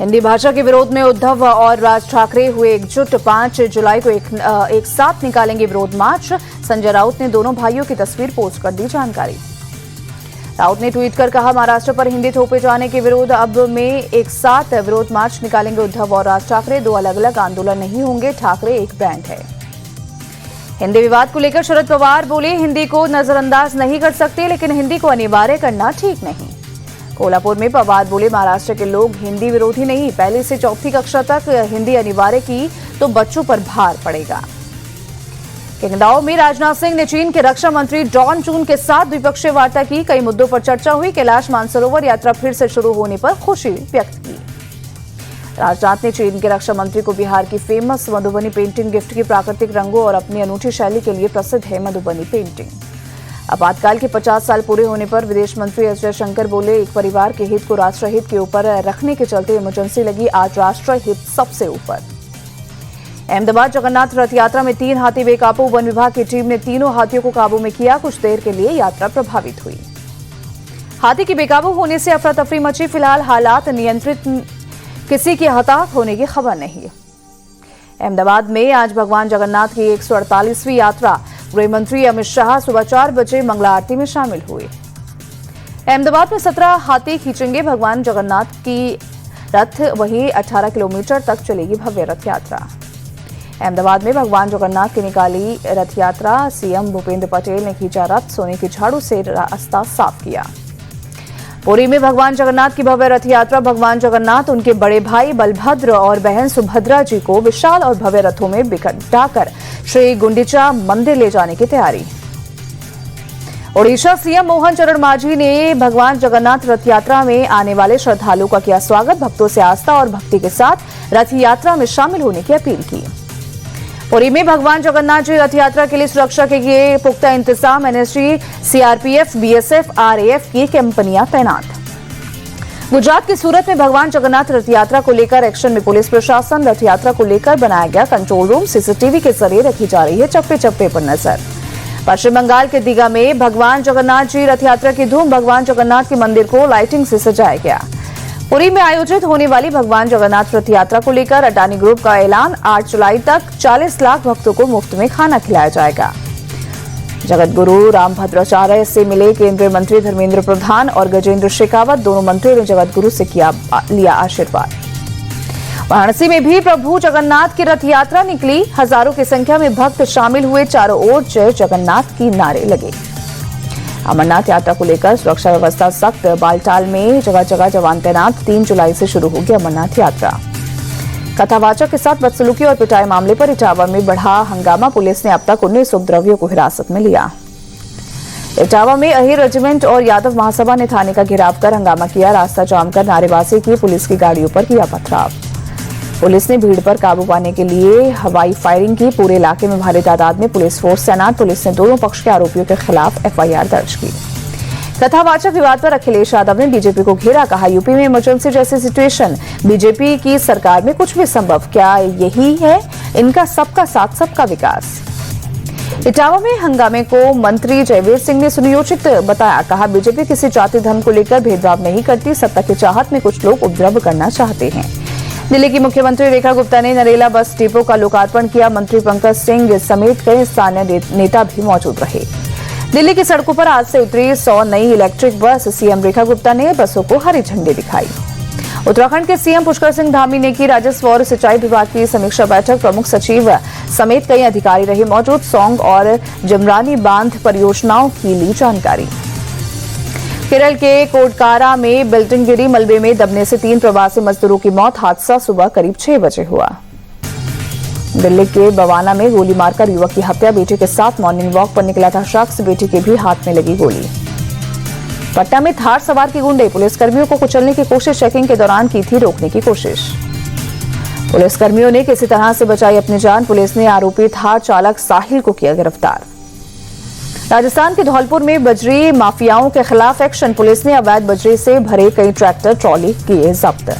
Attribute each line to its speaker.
Speaker 1: हिंदी भाषा के विरोध में उद्धव और राज ठाकरे हुए एकजुट। 5 जुलाई को एक साथ निकालेंगे विरोध मार्च। संजय राउत ने दोनों भाइयों की तस्वीर पोस्ट कर दी जानकारी। राउत ने ट्वीट कर कहा, महाराष्ट्र पर हिंदी थोपे जाने के विरोध अब में एक साथ विरोध मार्च निकालेंगे उद्धव और राज ठाकरे। 2 अलग अलग आंदोलन नहीं होंगे, ठाकरे एक ब्रांड है। हिंदी विवाद को लेकर शरद पवार बोले, हिंदी को नजरअंदाज नहीं कर सकते, लेकिन हिंदी को अनिवार्य करना ठीक नहीं। कोल्हापुर में पवार बोले, महाराष्ट्र के लोग हिंदी विरोधी नहीं, पहली से चौथी कक्षा तक हिंदी अनिवार्य की तो बच्चों पर भार पड़ेगा। किंगदाओ में राजनाथ सिंह ने चीन के रक्षा मंत्री डॉन चून के साथ द्विपक्षीय वार्ता की। कई मुद्दों पर चर्चा हुई। कैलाश मानसरोवर यात्रा फिर से शुरू होने पर खुशी व्यक्त की। राजनाथ ने चीन के रक्षा मंत्री को बिहार की फेमस मधुबनी पेंटिंग गिफ्ट की। प्राकृतिक रंगों और अपनी अनूठी शैली के लिए प्रसिद्ध है मधुबनी पेंटिंग। आपातकाल के 50 साल पूरे होने पर विदेश मंत्री एस जयशंकर बोले, एक परिवार के हित को राष्ट्र हित के ऊपर रखने के चलते इमरजेंसी लगी, आज राष्ट्र हित सबसे ऊपर। अहमदाबाद जगन्नाथ रथ यात्रा में 3 हाथी बेकाबू। वन विभाग की टीम ने तीनों हाथियों को काबू में किया। कुछ देर के लिए यात्रा प्रभावित हुई। हाथी की बेकाबू होने से अफरा तफरी मची। फिलहाल हालात नियंत्रित, किसी के हताहत होने की खबर नहीं। अहमदाबाद में आज भगवान जगन्नाथ की 148वीं यात्रा। गृह मंत्री अमित शाह सुबह 4 बजे मंगला आरती में शामिल हुए। अहमदाबाद में 17 हाथी खींचेंगे भगवान जगन्नाथ की रथ, वहीं 18 किलोमीटर तक चलेगी भव्य रथ यात्रा। अहमदाबाद में भगवान जगन्नाथ की निकाली रथ यात्रा। सीएम भूपेंद्र पटेल ने खींचा रथ, सोने की झाड़ू से रास्ता साफ किया। पुरी में भगवान जगन्नाथ की भव्य रथ यात्रा। भगवान जगन्नाथ, उनके बड़े भाई बलभद्र और बहन सुभद्रा जी को विशाल और भव्य रथों में बिठाकर श्री गुंडिचा मंदिर ले जाने की तैयारी। ओडिशा सीएम मोहन चरण मांझी ने भगवान जगन्नाथ रथ यात्रा में आने वाले श्रद्धालुओं का किया स्वागत। भक्तों से आस्था और भक्ति के साथ रथ यात्रा में शामिल होने की अपील की। पुरी में भगवान जगन्नाथ जी रथ यात्रा के लिए सुरक्षा के किए पुख्ता इंतजाम। एनएसजी, सीआरपीएफ, बीएसएफ, आरएएफ की कंपनियां तैनात। गुजरात के सूरत में भगवान जगन्नाथ रथ यात्रा को लेकर एक्शन में पुलिस प्रशासन। रथ यात्रा को लेकर बनाया गया कंट्रोल रूम। सीसीटीवी के जरिए रखी जा रही है चप्पे चप्पे पर नजर। पश्चिम बंगाल के दीघा में भगवान जगन्नाथ जी रथ यात्रा की धूम। भगवान जगन्नाथ के मंदिर को लाइटिंग से सजाया गया। पुरी में आयोजित होने वाली भगवान जगन्नाथ रथ यात्रा को लेकर अडानी ग्रुप का ऐलान। 8 जुलाई तक 40 लाख भक्तों को मुफ्त में खाना खिलाया जाएगा। जगत गुरु रामभद्राचार्य से मिले केंद्रीय मंत्री धर्मेंद्र प्रधान और गजेंद्र शेखावत। दोनों मंत्रियों ने जगत गुरु से लिया आशीर्वाद। वाराणसी में भी प्रभु जगन्नाथ की रथ यात्रा निकली। हजारों की संख्या में भक्त शामिल हुए। चारों ओर जय जगन्नाथ की नारे लगे। अमरनाथ यात्रा को लेकर सुरक्षा व्यवस्था सख्त। बालटाल में जगह जगह जवान तैनात। 3 जुलाई से शुरू होगी अमरनाथ यात्रा। कथावाचक के साथ बदसलूकी और पिटाई मामले पर इटावा में बढ़ा हंगामा। पुलिस ने अब तक 19 उपद्रवियों को हिरासत में लिया। इटावा में अहिर रेजिमेंट और यादव महासभा ने थाने का घेराव कर हंगामा किया। रास्ता जाम कर नारेबाजी की। पुलिस की गाड़ियों पर किया पथराव। पुलिस ने भीड़ पर काबू पाने के लिए हवाई फायरिंग की। पूरे इलाके में भारी तादाद में पुलिस फोर्स तैनात। पुलिस ने दोनों पक्ष के आरोपियों के खिलाफ एफआईआर दर्ज की। कथावाचक विवाद पर अखिलेश यादव ने बीजेपी को घेरा। कहा, यूपी में इमरजेंसी जैसी सिचुएशन, बीजेपी की सरकार में कुछ भी संभव। क्या यही है इनका सबका साथ सबका विकास? इटावा में हंगामे को मंत्री जयवीर सिंह ने सुनियोजित बताया। कहा, बीजेपी किसी जाति धर्म को लेकर भेदभाव नहीं करती। सत्ता की चाहत में कुछ लोग उपद्रव करना चाहते हैं। दिल्ली की मुख्यमंत्री रेखा गुप्ता ने नरेला बस डिपो का लोकार्पण किया। मंत्री पंकज सिंह समेत कई स्थानीय नेता भी मौजूद रहे। दिल्ली की सड़कों पर आज से उतरी 100 नई electric bus. CM Rekha Gupta ने बसों को हरी झंडी दिखाई। उत्तराखंड के सीएम पुष्कर सिंह धामी ने की राजस्व और सिंचाई विभाग की समीक्षा बैठक। प्रमुख सचिव समेत कई अधिकारी रहे मौजूद। सौंग और जमरानी बांध परियोजनाओं की ली जानकारी। केरल के कोडकारा में बिल्डिंग गिरी। मलबे में दबने से 3 प्रवासी मजदूरों की मौत। हादसा सुबह करीब 6 बजे हुआ। दिल्ली के बवाना में गोली मारकर युवक की हत्या। बेटे के साथ मॉर्निंग वॉक पर निकला था शख्स। बेटी के भी हाथ में लगी गोली। पटना में थार सवार के गुंडे पुलिसकर्मियों को कुचलने की कोशिश। चेकिंग के दौरान की थी रोकने की कोशिश। पुलिसकर्मियों ने किसी तरह से बचाई अपनी जान। पुलिस ने आरोपी थार चालक साहिल को किया गिरफ्तार। राजस्थान के धौलपुर में बजरी माफियाओं के खिलाफ एक्शन। पुलिस ने अवैध बजरी से भरे कई ट्रैक्टर ट्रॉली किए जब्त।